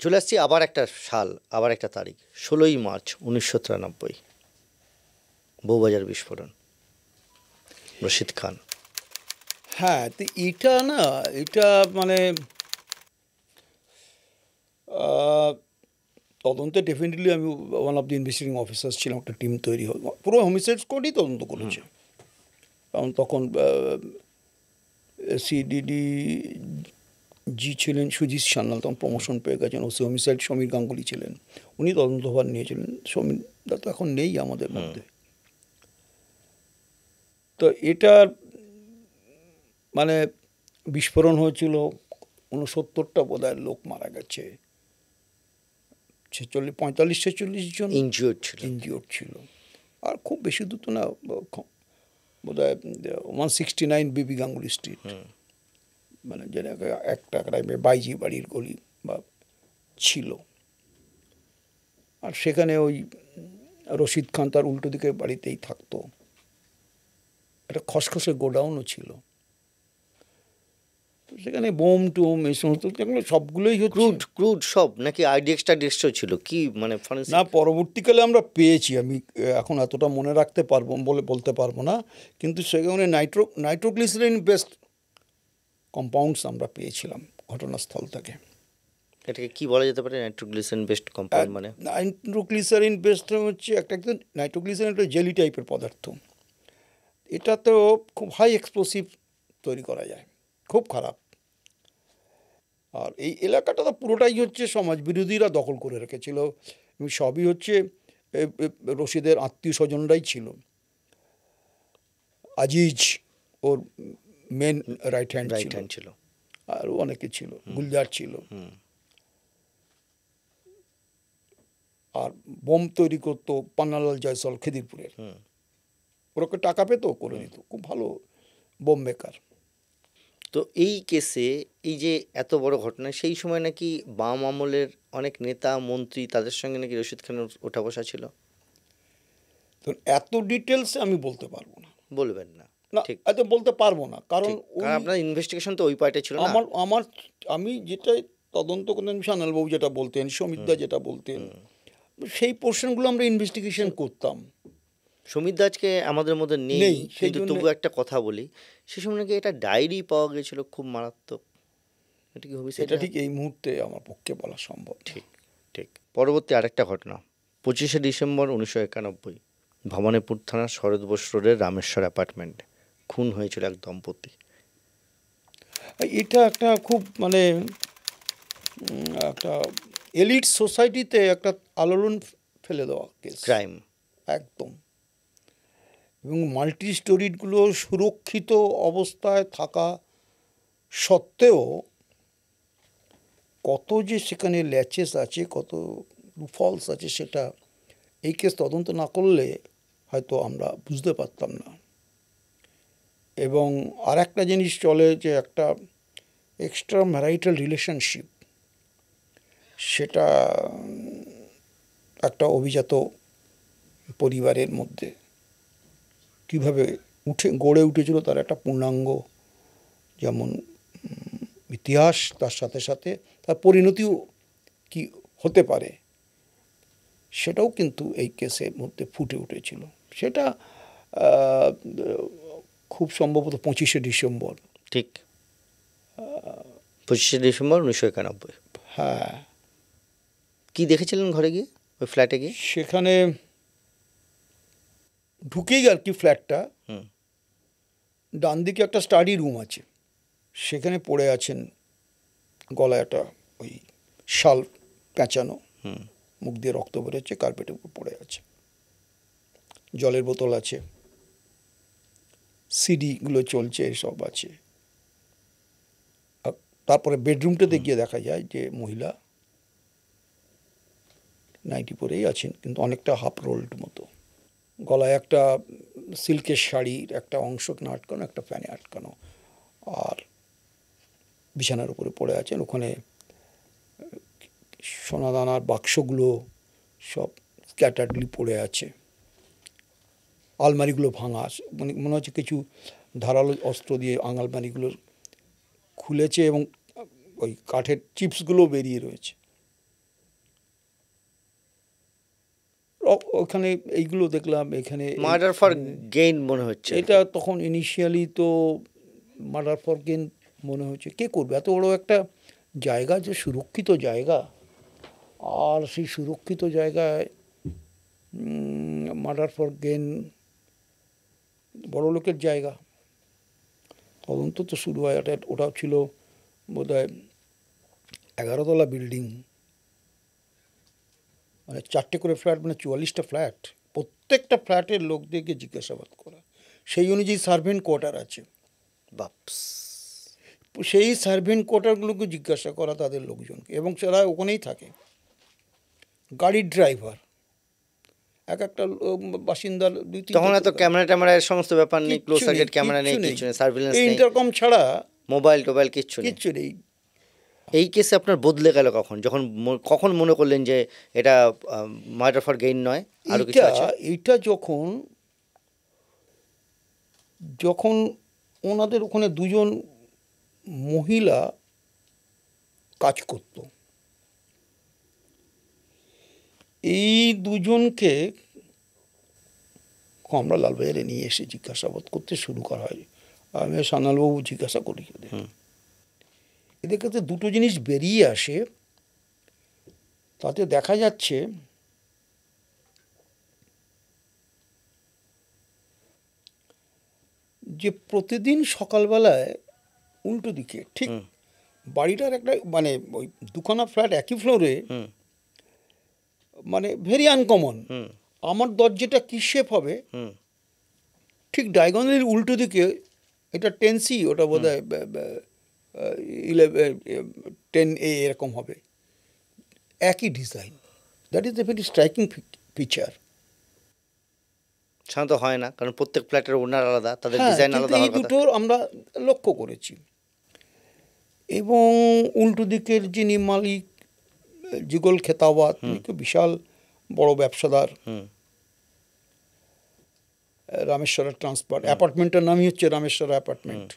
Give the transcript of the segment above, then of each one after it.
চলে আসছি আবার একটা সাল, আবার একটা তারিখ, 16ই মার্চ 1993, বউবাজার বিস্ফোরণ, রশিদ খান। হ্যাঁ, তো এটা না, এটা মানে তদন্তে ডেফিনেটলি আমি one of the investigating officers ছিলাম। একটা টিম তৈরি হল, পুরো হোমিসাইড স্কোয়াডই তদন্ত করেছে। কারণ তখন সিডিডি জি ছিলেন সুজিত সান্যাল, তখন প্রমোশন পেয়ে গেছেন। ওসি হোমিসাইড সমীর গাঙ্গুলি ছিলেন, উনি তদন্তভার নিয়েছিলেন। সমীর দা তো এখন নেই আমাদের মধ্যে। তো এটার মানে বিস্ফোরণ হয়েছিল, 69টা বোধহয় লোক মারা গেছে, 45-46 জন ইনজিওর্ড ছিল। আর খুব বেশি দূর তো না, বোধহয় 169 বিবি গাঙ্গুলি স্ট্রিট, মানে যেটা একটা বাইজি বাড়ির গলি বা ছিল। আর সেখানে ওই রশিদ খান তার উল্টো দিকে বাড়িতেই থাকতো। একটা খসখসে গোডাউনও ছিল। সেখানে বোম টোম এই সমস্ত সবগুলোই ক্রুড সব নাকি আইডিএক্সটা ছিল কি, মানে না, পরবর্তীকালে আমরা পেয়েছি। আমি এখন এতটা মনে রাখতে পারবো বলতে পারবো না, কিন্তু সেখানে নাইট্রোগ্লিসারিন বেসড কম্পাউন্ডস আমরা পেয়েছিলাম ঘটনাস্থল থেকে। এটাকে কি বলা যেতে পারে, নাইট্রোগ্লিসারিন বেসড কম্পাউন্ড? মানে নাইট্রোগ্লিসারিন বেসড হচ্ছে একটা নাইট্রোগ্লিসারিন একটা জেলি টাইপের পদার্থ। এটা তো খুব হাই এক্সপ্লোসিভ তৈরি করা যায়, খুব খারাপ। আর এই এলাকাটা তো পুরোটাই হচ্ছে সমাজ বিরোধীরা দখল করে রেখেছিল। সবই হচ্ছে রশিদের আত্মীয় স্বজনরাই ছিল। আজিজ ওর মেন রাইট হ্যান্ড ছিল, আরও অনেকে ছিল, গুলজার ছিল। আর বোম তৈরি করতো পান্নালাল জয়সওয়াল খিদিরপুরের। ওরকে টাকা পেতো, করে নিত, খুব ভালো বোম মেকার। তো এই কেসে এই যে এত বড় ঘটনা, সেই সময় নাকি বাম আমলের অনেক নেতা মন্ত্রী তাদের সঙ্গে নাকি রশিদ খানের ওঠা বসা ছিল। তো এত ডিটেলস আমি বলতে পারবো না। বলবেন না? ঠিক, এত বলতে পারবো না, কারণ আপনার ইনভেস্টিগেশন তো ওই পার্টে ছিল না। আমি যেটা তদন্ত করতেন, সান্যালবাবু যেটা বলতেন, সমিতদা যেটা বলতেন, সেই পোর্শনগুলো আমরা ইনভেস্টিগেশন করতাম। সমিতদা আজকে আমাদের মধ্যে নেই, কিন্তু তবু একটা কথা বলি, সে সময় নাকি এটা ডায়েরি পাওয়া গেছিল, খুব মারাত্মক। এটা কি হবে? সেটা ঠিক এই মুহূর্তে আমার পক্ষে বলা সম্ভব। ঠিক। পরবর্তী আরেকটা ঘটনা, 25শে ডিসেম্বর 1991, ভবানীপুর থানার শরৎ বোস রোডের রামেশ্বর অ্যাপার্টমেন্টে খুন হয়েছিল এক দম্পতি। এটা একটা খুব মানে একটা এলিট সোসাইটিতে একটা আলোড়ন ফেলে দেওয়া কেস, ক্রাইম একদম। এবং মাল্টি স্টোরিডগুলো সুরক্ষিত অবস্থায় থাকা সত্ত্বেও কত যে সেখানে ল্যাচেস আছে, কত ফলস আছে, সেটা এই কেস তদন্ত না করলে হয়তো আমরা বুঝতে পারতাম না। এবং আর একটা জিনিস চলে, যে একটা এক্সট্রা ম্যারিটাল রিলেশনশিপ, সেটা একটা অভিজাত পরিবারের মধ্যে কীভাবে গড়ে উঠেছিল, তার একটা পূর্ণাঙ্গ যেমন ইতিহাস, তার সাথে সাথে তার পরিণতিও কি হতে পারে, সেটাও কিন্তু এই কেসের মধ্যে ফুটে উঠেছিল। সেটা খুব সম্ভবত 25শে ডিসেম্বর। ঠিক, 25শে ডিসেম্বর 1991। হ্যাঁ। কি দেখেছিলেন ঘরে গিয়ে, ওই ফ্ল্যাটে গিয়ে? সেখানে ঢুকেই আর কি ফ্ল্যাটটা, ডান দিকে একটা স্টাডি রুম আছে, সেখানে পড়ে আছেন, গলায় একটা ওই শাল পেঁচানো, মুখ দিয়ে রক্ত বেরোচ্ছে, কার্পেটের উপর পড়ে আছে, জলের বোতল আছে, সিডিগুলো চলছে, এসব আছে। তারপরে বেডরুমটাতে গিয়ে দেখা যায় যে মহিলা নাইটি পরেই আছেন, কিন্তু অনেকটা হাফ রোল্ড মতো, গলায় একটা সিল্কের শাড়ির একটা অংশ আটকানো, একটা ফ্যানে আটকানো, আর বিছানার উপরে পড়ে আছেন। ওখানে সোনাদানার বাক্সগুলো সব স্ক্যাটার্ডলি পড়ে আছে, আলমারিগুলো ভাঙা, মনে হচ্ছে কিছু ধারালো অস্ত্র দিয়ে আলমারিগুলো খুলেছে এবং ওই কাঠের চিপসগুলো বেরিয়ে রয়েছে। ওখানে এইগুলো দেখলাম, এখানে মার্ডার ফর গেইন মনে হচ্ছে। এটা তখন ইনিশিয়ালি তো মার্ডার ফর গেইন মনে হচ্ছে। কে করবে এত বড় একটা জায়গা, যে সুরক্ষিত জায়গা, আর সেই সুরক্ষিত জায়গায় মার্ডার ফর গেইন, বড় লোকের জায়গা। তদন্ত তো শুরু হয়। ওটা ছিল বোধহয় 11 তলা বিল্ডিং, মানে 4টে করে ফ্ল্যাট, মানে 44টা ফ্ল্যাট। প্রত্যেকটা ফ্ল্যাটের লোকদেরকে জিজ্ঞাসাবাদ করা, সেই অনুযায়ী সার্ভেন্ট কোয়ার্টার আছে, বাপস। সেই সার্ভেন্ট কোয়ার্টারগুলোকে জিজ্ঞাসা করা তাদের লোকজনকে, এবং সেরা ওখানেই থাকে। গাড়ির ড্রাইভার, এক একটা বাসিন্দা, তখন এত ক্যামেরা ট্যামেরা এর সমস্ত ব্যাপার নেই, ক্লোজ সার্কিট ক্যামেরা নেই, কিছু নেই, সার্ভিলেন্স নেই, ইন্টারকম ছাড়া মোবাইল টোবাইল কিচ্ছু নেই। এই কেসে আপনার বদলে গেল কখন, কখন মনে করলেন যে এটা মার্ডার ফর গেইন নয়, আরো কিছু আছে? এইটা যখন ওনাদের ওখানে দুজন মহিলা কাজ করত, এই দুজনকে আমরা লালবাজারে নিয়ে এসে জিজ্ঞাসাবাদ করতে শুরু করা হয়। আমি সান্যালবাবু জিজ্ঞাসা করি, এদের কাছে দুটো জিনিস বেরিয়ে আসে। তাতে দেখা যাচ্ছে যে প্রতিদিন সকালবেলায় উল্টো দিকে, ঠিক বাড়িটার একটা, মানে ওই দুখানা ফ্ল্যাট একই ফ্লোরে, মানে ভেরি আনকমন, আমার দরজাটা কি শেপ হবে, ঠিক ডায়াগোনালির উল্টো দিকে, এটা 10C, ওটা বোধ হয় 10A এরকম হবে, একই design. That is a very striking feature. সাধারণত হয় না, কারণ প্রত্যেক ফ্ল্যাটের ওনার আলাদা, তাদের ডিজাইন আলাদা। এই দুটোর আমরা লক্ষ্য করেছি। এবং উল্টো দিকের যিনি মালিক, যুগল খেতাওয়াত, বিশাল বড় ব্যবসাদার, রামেশ্বরা ট্রান্সপোর্ট, অ্যাপার্টমেন্টের নামই হচ্ছে রামেশ্বরা অ্যাপার্টমেন্ট।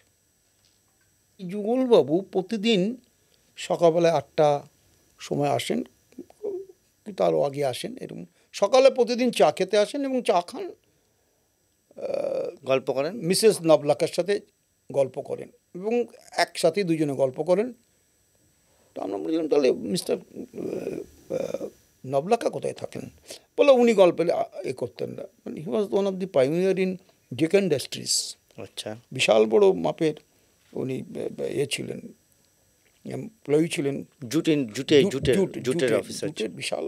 যুগলবাবু প্রতিদিন সকালবেলায় 8টা সময় আসেন, তারও আগে আসেন, এরকম সকালে প্রতিদিন চা খেতে আসেন এবং চা খান, গল্প করেন, মিসেস নবলাকার সাথে গল্প করেন, এবং একসাথে দুজনে গল্প করেন। তো আমরা বললাম, তাহলে মিস্টার নবলাকা কোথায় থাকেন? বলে উনি গল্পে করতেন না, মানে he was one of the pioneer in jake industries. আচ্ছা, বিশাল বড় মাপের উনি ছিলেন, এমপ্লয়ি ছিলেন, জুটের অফিসার, বিশাল।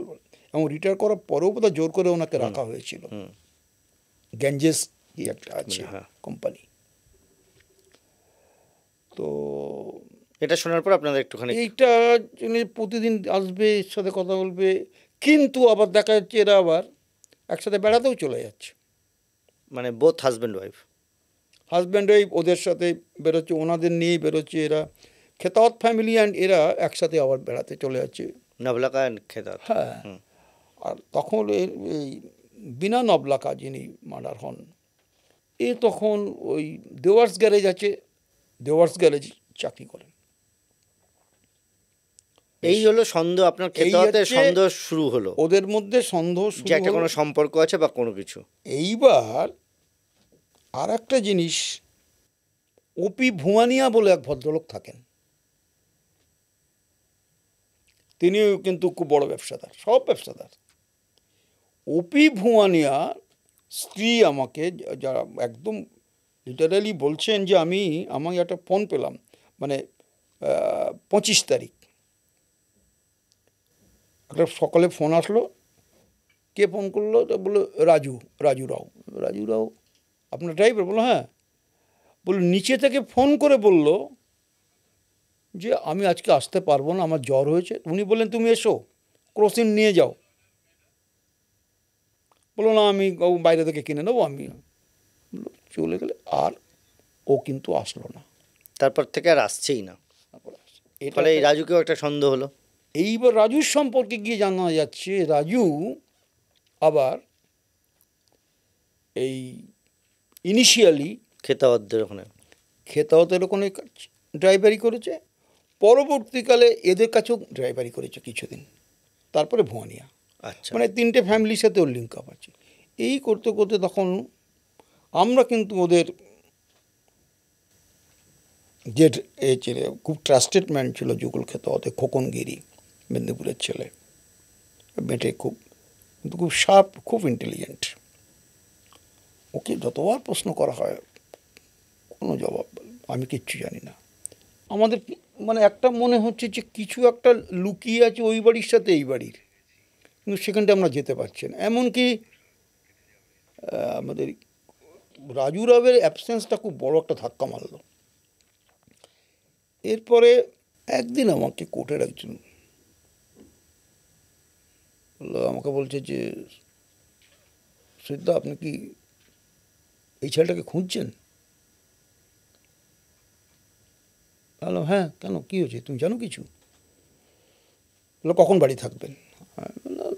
এবং রিটায়ার করার পরেও বোধহয় জোর করে ওনাকে রাখা হয়েছিল। গ্যাঞ্জেস কি একটা আছে কোম্পানি। তো এটা শোনার পর আপনাদের একটুখানি, এইটা প্রতিদিন আসবে, এর সাথে কথা বলবে, কিন্তু আবার দেখা যাচ্ছে এরা আবার একসাথে বেড়াতেও চলে যাচ্ছে, মানে বোথ হাজব্যান্ড ওয়াইফ ওদের সাথে বেরোচ্ছে, ওনাদের নিয়েই বেরোচ্ছে এরা। খেতাওয়াত ফ্যামিলি অ্যান্ড এরা একসাথে আবার বেড়াতে চলে যাচ্ছে, নবলাকা অ্যান্ড খেতাওয়াত। হ্যাঁ। আর তখন এই বিনা নবলাকা যিনি মার্ডার হন, এ তখন ওই দেওয়ার্স গ্যারেজ আছে, দেওয়ার্স গ্যারেজ চাকরি করেন। এই হলো সন্দেহ, আপনার খেতাওয়াতের সন্দেহ শুরু হলো, ওদের মধ্যে সন্দেহ শুরু, একটা কোনো সম্পর্ক আছে বা কোনো কিছু। এইবার আর একটা জিনিস, ওপি ভুয়ানিয়া বলে এক ভদ্রলোক থাকেন, তিনিও কিন্তু খুব বড় ব্যবসাদার, সব ব্যবসাদার। ওপি ভুয়ানিয়া স্ত্রী আমাকে, যারা একদম লিটারালি বলছেন যে আমাকে একটা ফোন পেলাম, মানে 25 তারিখ একটা সকালে ফোন আসলো, কে ফোন করলো? তো বললো রাজু রাও আপনার ড্রাইভার? বললো হ্যাঁ। বললো নিচে থেকে ফোন করে বলল যে আমি আজকে আসতে পারবো না, আমার জ্বর হয়েছে। উনি বললেন তুমি এসো, ক্রোসিন নিয়ে যাও। বললো না, আমি বাইরে থেকে কিনে নেবো। আমি চলে গেলে, আর ও কিন্তু আসলো না, তারপর থেকে আর আসছেই না। ফলে এই রাজুকেও একটা সন্দেহ হলো। এইবার রাজুর সম্পর্কে গিয়ে জানা যাচ্ছে, রাজু আবার এই ইনিশিয়ালি খেতাওয়াতের ওখানে ড্রাইভারি করেছে, পরবর্তীকালে এদের কাছেও ড্রাইভারি করেছে কিছুদিন, তারপরে ভুয়ানিয়া। আচ্ছা। মানে 3টে ফ্যামিলির সাথে ওর লিঙ্ক আপ আছে। এই করতে করতে তখন আমরা কিন্তু ওদের যে এ ছেলে খুব ট্রাস্টেড ম্যান ছিল যুগল খেতে হতে, খোকনগিরি, মেদিনীপুরের ছেলে, বেটে খুব, কিন্তু খুব শার্প, খুব ইন্টেলিজেন্ট। ওকে যতবার প্রশ্ন করা হয় কোনো জবাব, আমি কিচ্ছু জানি না। আমাদের মানে একটা মনে হচ্ছে যে কিছু একটা লুকিয়ে আছে ওই বাড়ির সাথে এই বাড়ির, কিন্তু সেখানটা আমরা যেতে পারছি না। এমনকি আমাদের রাজু রাবের অ্যাবসেন্সটা খুব বড় একটা ধাক্কা মারল। এরপরে একদিন আমাকে কোর্টের একজন আমাকে বলছে যে সিদ্ধা আপনি কি এই ছেলেটাকে খুঁজছেন? বললাম হ্যাঁ, কেন, কী হয়েছে, তুমি জানো কিছু? বললো কখন বাড়ি থাকবেন? বললাম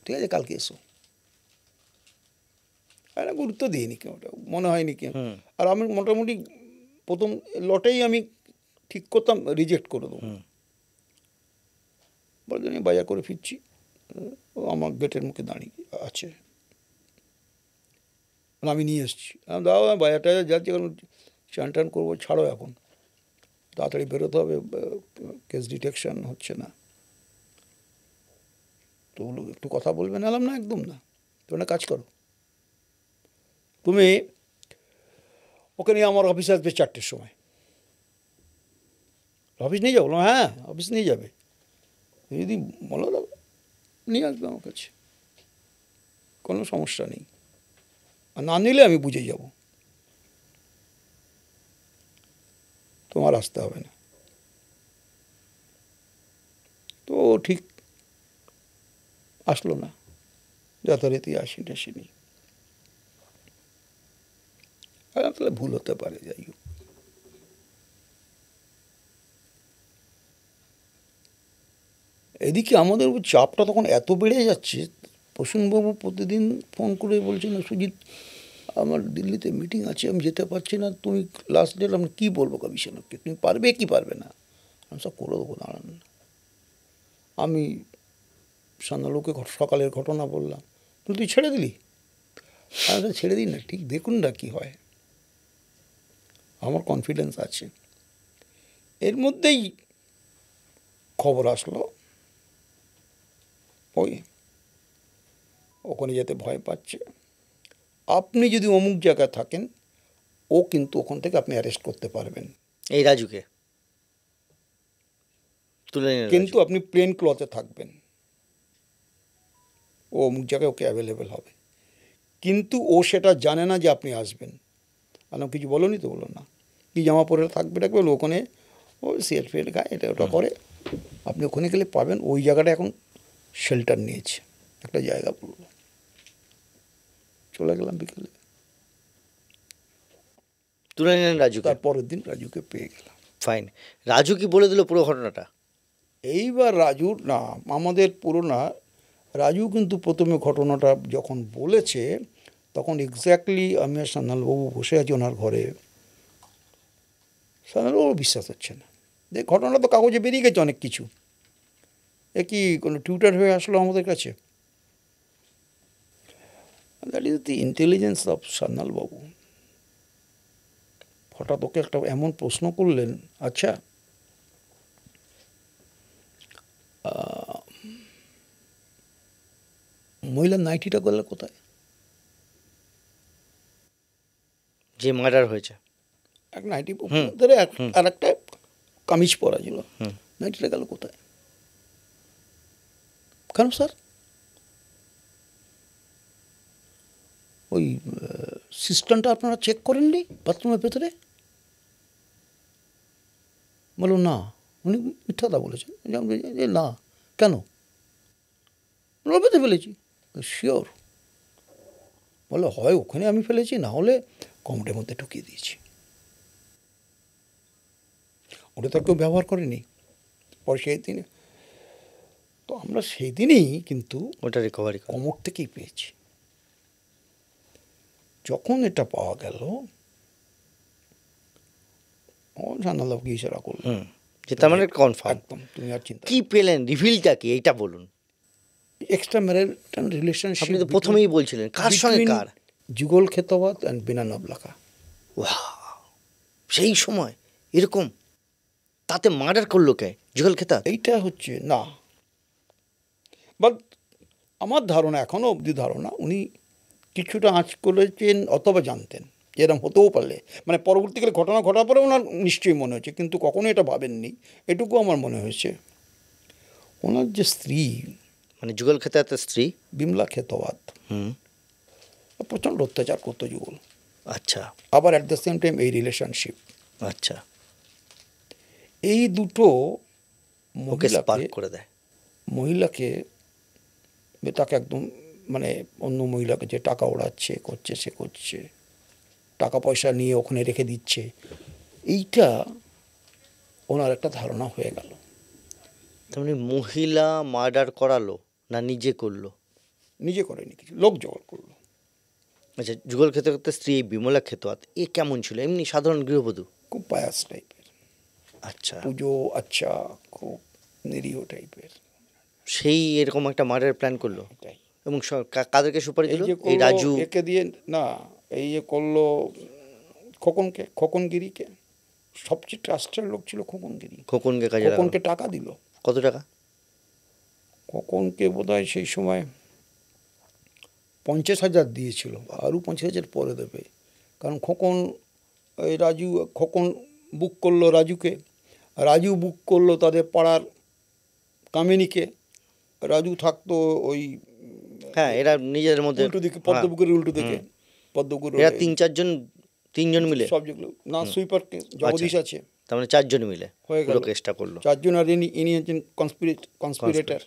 ঠিক আছে কালকে এসো। না গুরুত্ব দিইনি কেউ, ওটা মনে হয়নি কেউ। আর আমি মোটামুটি প্রথম লটেই আমি ঠিক করতাম রিজেক্ট করে দেবো। বলে আমি বাজার করে ফিরছি, ও আমার গেটের মুখে দাঁড়িয়ে আছে, আমি নিয়ে এসেছি। আমি দাও বাজার টাজার যাচ্ছি, কারণ চান টান করবো, ছাড়ো এখন তাড়াতাড়ি বেরোতে হবে, কেস ডিটেকশন হচ্ছে না। তো বলো একটু কথা বলবে? নালাম না, একদম না। তুমি একটা কাজ করো, তুমি ওকে নিয়ে আমার অফিসে আসবে 4টের সময়। অফিস নিয়ে যাবো? হ্যাঁ অফিস নিয়ে যাবে, যদি বলো নিয়ে আসবে আমার কাছে, কোনো সমস্যা নেই। আর না নিলে আমি বুঝে যাব, তোমার আসতে হবে না। তো ঠিক আসলো না, যথারীতি আসেনি। তাহলে ভুল হতে পারে, যাই হোক। এদিকে আমাদের উপর চাপটা তখন এত বেড়ে যাচ্ছে, প্রসূনবাবু প্রতিদিন ফোন করে বলছেন সুজিত আমার দিল্লিতে মিটিং আছে, আমি যেতে পারছি না, তুমি লাস্ট ডেট, আমরা কী বলবো কমিশনারকে, তুমি পারবে কি পারবে না? আমি সব করে দেবো, দাঁড়ান। আমি সান্নালুকে সকালের ঘটনা বললাম, তুই ছেড়ে দিলি? আমি ছেড়ে দিই না, ঠিক দেখুন না কী হয়, আমার কনফিডেন্স আছে। এর মধ্যেই খবর আসলো ওই ওখানে যেতে ভয় পাচ্ছে, আপনি যদি অমুক জায়গায় থাকেন ও কিন্তু ওখান থেকে আপনি অ্যারেস্ট করতে পারবেন, এই রাজুকে তুলে নিলেন, কিন্তু আপনি প্লেন ক্লথে থাকবেন, ও অমুক জায়গায় ওকে অ্যাভেলেবেল হবে। কিন্তু ও সেটা জানে না যে আপনি আসবেন। আমি কিছু বলোনি তো? বলো না, কী জামা পরে থাকবে রাখবে, ওখানে ও সেট ফেট গায়ে এটা ওটা করে, আপনি ওখানে গেলে পাবেন। ওই জায়গাটা এখন শেল্টার নিয়েছে, একটা জায়গা বললো। চলে গেলাম বিকেলে, তুলে নিলেন রাজুকে। তারপরের দিন রাজুকে পেয়ে গেলাম। ফাইন। রাজু কি বলে দিল পুরো ঘটনাটা? এইবার রাজুর না, আমাদের পুরো না, রাজু কিন্তু প্রথমে ঘটনাটা যখন বলেছে তখন এক্স্যাক্টলি আমি আর সান্যালবাবু বসে আছি ওনার ঘরে। সান্যালবাবু বিশ্বাস হচ্ছে না যে ঘটনা তো কাগজে বেরিয়ে গেছে অনেক কিছু, এ কি কোনো টিউটার হয়ে আসলো আমাদের কাছে? That is the intelligence of সান্যালবাবু। হঠাৎ ওকে একটা এমন প্রশ্ন করলেন, আচ্ছা মহিলার নাইটিটা গেল কোথায়? যে মার্ডার হয়েছে, এক নাইটি ধরে আর একটা কামিজ পরা ছিল, নাইটিটা গেল কোথায়? কেন স্যার? ওই সিস্টেমটা আপনারা চেক করেননি বাথরুমের ভেতরে? বলো না, উনি মিথ্যা কথা বলেছেন যে না। কেন? পেতে ফেলেছি। শিওর? বলে হয় ওখানে আমি ফেলেছি, না হলে কমোডের মধ্যে ঢুকিয়ে দিয়েছি। ওটা তো কেউ ব্যবহার করেনি। পরে সেই দিনে তো আমরা সেই দিনেই কিন্তু ওটা রিকভারি করে কমোড থেকেই পেয়েছি। যখন এটা পাওয়া গেল জানালাম কি ইশারা করলো, যে তার মানে কনফার্ম। একদম, তুমি আর চিন্তা কি পেলেন, রিভিলটা কি এইটা বলুন। এক্সট্রা ম্যারিটাল রিলেশনশিপ আপনি তো প্রথমেই বলছিলেন, কার সঙ্গে কার? যুগল খেতাওয়াত অ্যান্ড বিনা নবলাকা। সেই সময় এরকম, তাতে মার্ডার করলো কে? যুগল খেতাওয়াত? এইটা হচ্ছে না, বাট আমার ধারণা, এখনও অবধি ধারণা, উনি কিছুটা আঁচ করেছেন অথবা জানতেন এরকম হতেও পারলে, মানে পরবর্তীকালে ঘটনা ঘটার পরে ওনার নিশ্চয়ই মনে হচ্ছে, কিন্তু কখনো এটা ভাবেননি, এটুকু আমার মনে হয়েছে। ওনার যে স্ত্রী, মানে যুগল খেতাওয়াতের স্ত্রী বিমলা খেতাওয়াত, প্রচণ্ড অত্যাচার করতো যুগল। আচ্ছা আবার অ্যাট দ্য সেম টাইম এই রিলেশনশিপ, আচ্ছা, এই দুটো ওকে স্পার্ক করে দেয়। মহিলাকে, তাকে একদম মানে অন্য মহিলাকে যে টাকা ওড়াচ্ছে, করছে, সে করছে, টাকা পয়সা নিয়ে ওখানে রেখে দিচ্ছে, এইটা ওনার একটা ধারণা হয়ে গেল। তার মানে মহিলা মার্ডার করালো না নিজে করলো? নিজে করেনি, কিছু লোক জোগাড় করলো। আচ্ছা, যুগল খেতাওয়াতের স্ত্রী বিমলা খেতাওয়াত এ কেমন ছিল? এমনি সাধারণ গৃহবধূ? খুব পায়াস টাইপের, আচ্ছা, পুজো আচ্ছা, খুব নিরীহ টাইপের। সেই এরকম একটা মার্ডার প্ল্যান করলো, এটাই। এবং কাদেরকে সুপারিশ এই দিল? যে এই করলো, রাজু একে দিয়ে না, এই যে করলো খোকনকে, খোকনগিরিকে, সবচেয়ে ট্রাস্টের লোক ছিল খোকনগিরি। খোকনকে কাজে লাগালো। খোকনকে টাকা দিল। কত টাকা? খোকনকে বোধহয় সেই সময় 50,000 দিয়েছিল, আরও 50,000 পরে দেবে, কারণ খোকন, এই রাজু, খোকন বুক করলো রাজুকে, রাজু বুক করলো তাদের পাড়ার কামিনীকে। রাজু থাকতো ওই হ্যাঁ, এরা নিজেদের মধ্যে উল্টো দিকে, পদ্মপুকুরের উল্টো দিকে, পদ্মপুকুর, এরা তিনজন মিলে, সব যেগুলো না, সুইপার জগদীশ আছে, তার মানে 4 জন মিলে হয়ে গেল পুরো কেসটা করলো। 4 জন, আর ইনি হচ্ছেন কনস্পিরেটর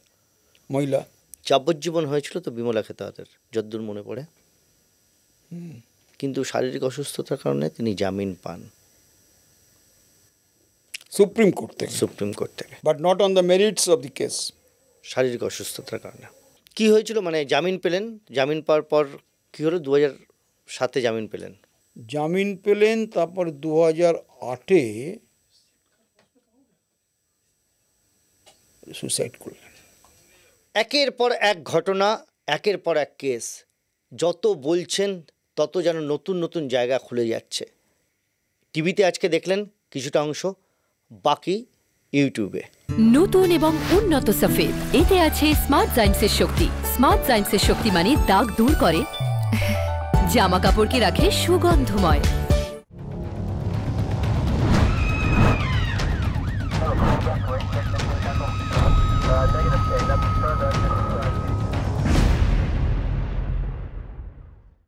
মহিলা। যাবজ্জীবন হয়েছিল তো বিমলা খেতাওয়াতের, যদ্দূর মনে পড়ে, কিন্তু শারীরিক অসুস্থতার কারণে তিনি জামিন পান সুপ্রিম কোর্ট থেকে, but not on the merits of the case. শারীরিক অসুস্থতার কারণে। কি হয়েছিল, মানে জামিন পেলেন, জামিন পাওয়ার পর কী হলো? 2007-এ জামিন পেলেন। জামিন পেলেন, তারপর 2008-এ সুসাইড করলেন। একের পর এক ঘটনা, একের পর এক কেস, যত বলছেন তত যেন নতুন নতুন জায়গা খুলে যাচ্ছে। টিভিতে আজকে দেখলেন কিছুটা অংশ, বাকি ইউটিউবে। নতুন এবং উন্নত সফেদ, এতে আছে স্মার্ট সায়েন্সের শক্তি। স্মার্ট সায়েন্সের শক্তি মানে দাগ দূর করে, জামা কাপড়কে রাখে সুগন্ধময়।